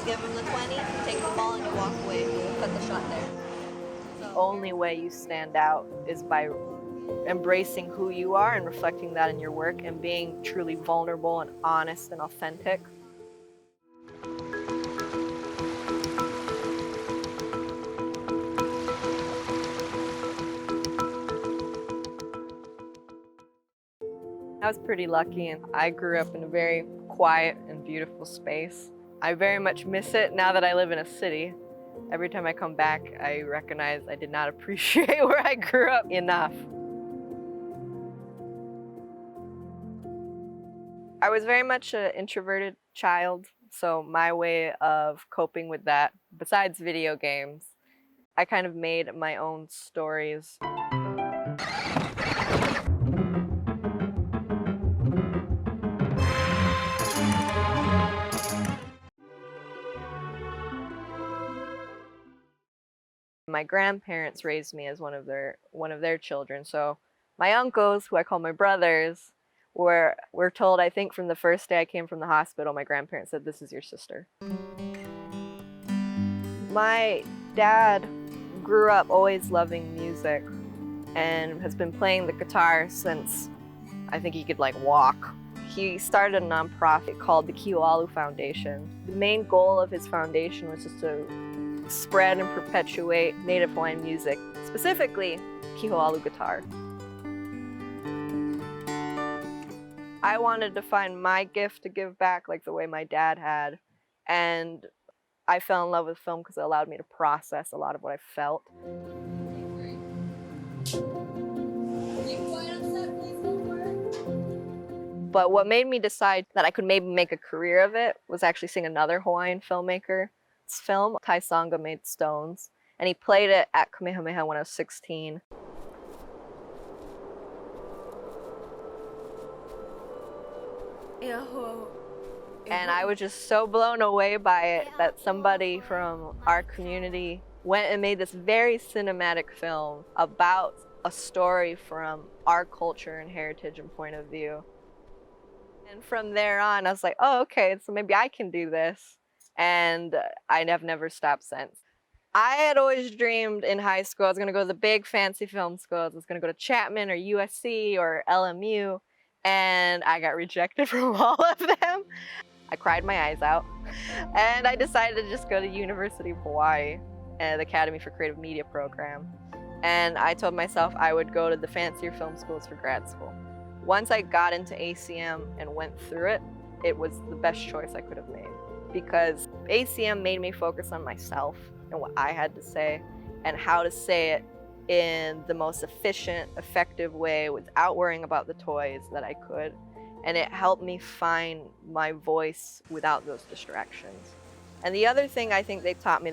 give them the 20, you take the ball and you walk away, you cut the shot there. The only way you stand out is by embracing who you are and reflecting that in your work and being truly vulnerable and honest and authentic. I was pretty lucky, and I grew up in a very quiet and beautiful space. I very much miss it now that I live in a city. Every time I come back, I recognize I did not appreciate where I grew up enough. I was very much an introverted child, so my way of coping with that, besides video games, I kind of made my own stories. My grandparents raised me as one of their children, so my uncles, who I call my brothers, were told, I think from the first day I came from the hospital, my grandparents said, "This is your sister." My dad grew up always loving music and has been playing the guitar since I think he could walk. He started a nonprofit called the Kio'alu Foundation. The main goal of his foundation was just to spread and perpetuate Native Hawaiian music, specifically Kio'alu guitar. I wanted to find my gift to give back like the way my dad had, and I fell in love with film because it allowed me to process a lot of what I felt. But what made me decide that I could maybe make a career of it was actually seeing another Hawaiian filmmaker's film. Tai Sanga made Stones, and he played it at Kamehameha when I was 16. And I was just so blown away by it that somebody from our community went and made this very cinematic film about a story from our culture and heritage and point of view. And from there on, I was like, oh, okay, so maybe I can do this. And I have never stopped since. I had always dreamed in high school I was going to go to the big fancy film schools. I was going to go to Chapman or USC or LMU. And I got rejected from all of them. I cried my eyes out. And I decided to just go to University of Hawaii and the Academy for Creative Media program. And I told myself I would go to the fancier film schools for grad school. Once I got into ACM and went through it, it was the best choice I could have made. Because ACM made me focus on myself and what I had to say and how to say it in the most efficient, effective way without worrying about the toys that I could. And it helped me find my voice without those distractions. And the other thing I think they taught me,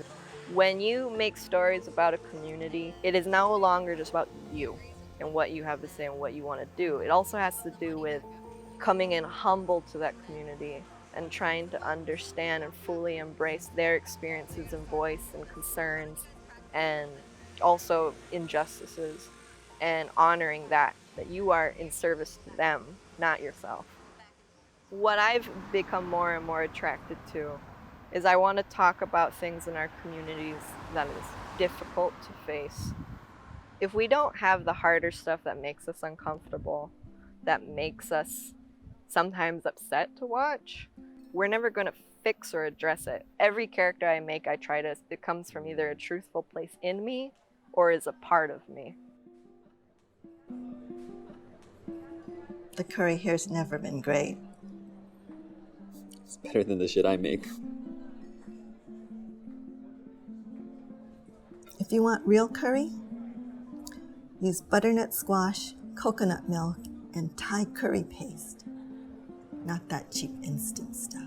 when you make stories about a community, it is no longer just about you and what you have to say and what you want to do. It also has to do with coming in humble to that community and trying to understand and fully embrace their experiences and voice and concerns and also injustices, and honoring that you are in service to them, not yourself. What I've become more and more attracted to is I want to talk about things in our communities that is difficult to face. If we don't have the harder stuff that makes us uncomfortable, that makes us sometimes upset to watch, we're never going to fix or address it. Every character I make, it comes from either a truthful place in me or is a part of me. The curry here's never been great. It's better than the shit I make. If you want real curry, use butternut squash, coconut milk, and Thai curry paste. Not that cheap instant stuff.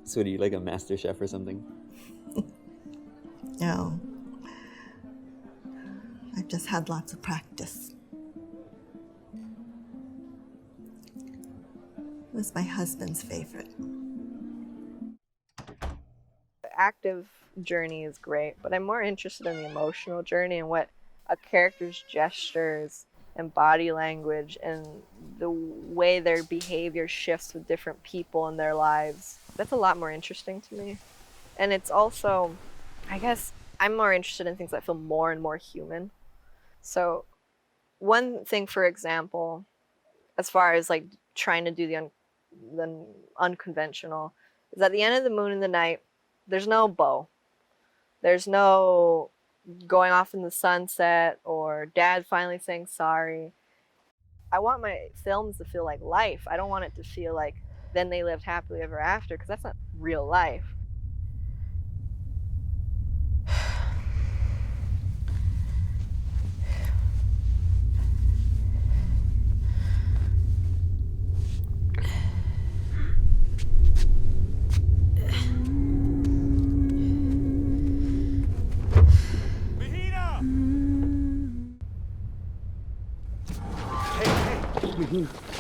So do you like a master chef or something? No. I've just had lots of practice. It was my husband's favorite. The active journey is great, but I'm more interested in the emotional journey and what a character's gestures and body language and the way their behavior shifts with different people in their lives. That's a lot more interesting to me. And it's also, I guess, I'm more interested in things that feel more and more human. So one thing, for example, as far as like trying to do the unconventional, is at the end of the moon in the night, there's no bow. There's no going off in the sunset or dad finally saying sorry. I want my films to feel like life. I don't want it to feel like then they lived happily ever after, because that's not real life.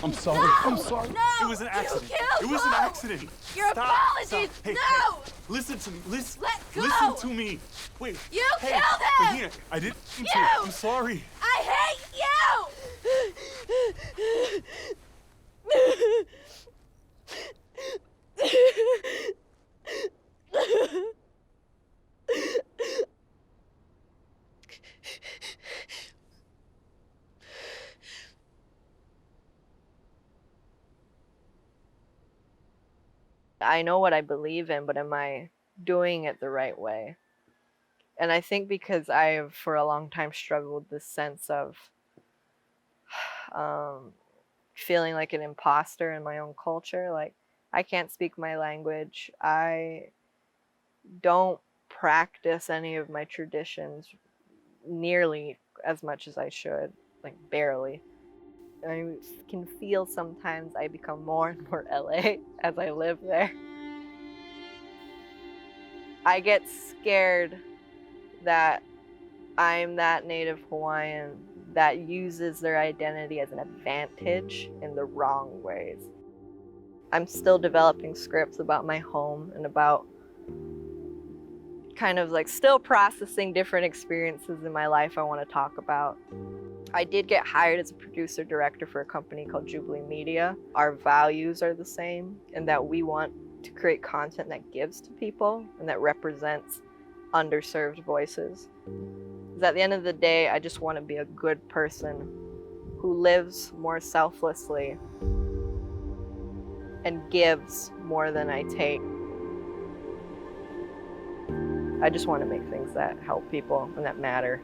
I'm sorry. No! I'm sorry. No! It was an accident. You killed It was an Mo! accident. Your Stop. apologies! Stop. Hey, No! Hey, listen to me. Listen. Let go! Listen to me. Wait. You hey, killed him! Wahine, I didn't mean You! to. I'm sorry. I hate you! I know what I believe in, but am I doing it the right way? And I think because I've for a long time struggled with this sense of feeling like an imposter in my own culture. Like, I can't speak my language. I don't practice any of my traditions nearly as much as I should, like barely. I can feel sometimes I become more and more LA as I live there. I get scared that I'm that native Hawaiian that uses their identity as an advantage in the wrong ways. I'm still developing scripts about my home and about kind of like still processing different experiences in my life I want to talk about. I did get hired as a producer director for a company called Jubilee Media. Our values are the same in that we want to create content that gives to people and that represents underserved voices. Because at the end of the day, I just want to be a good person who lives more selflessly and gives more than I take. I just want to make things that help people and that matter.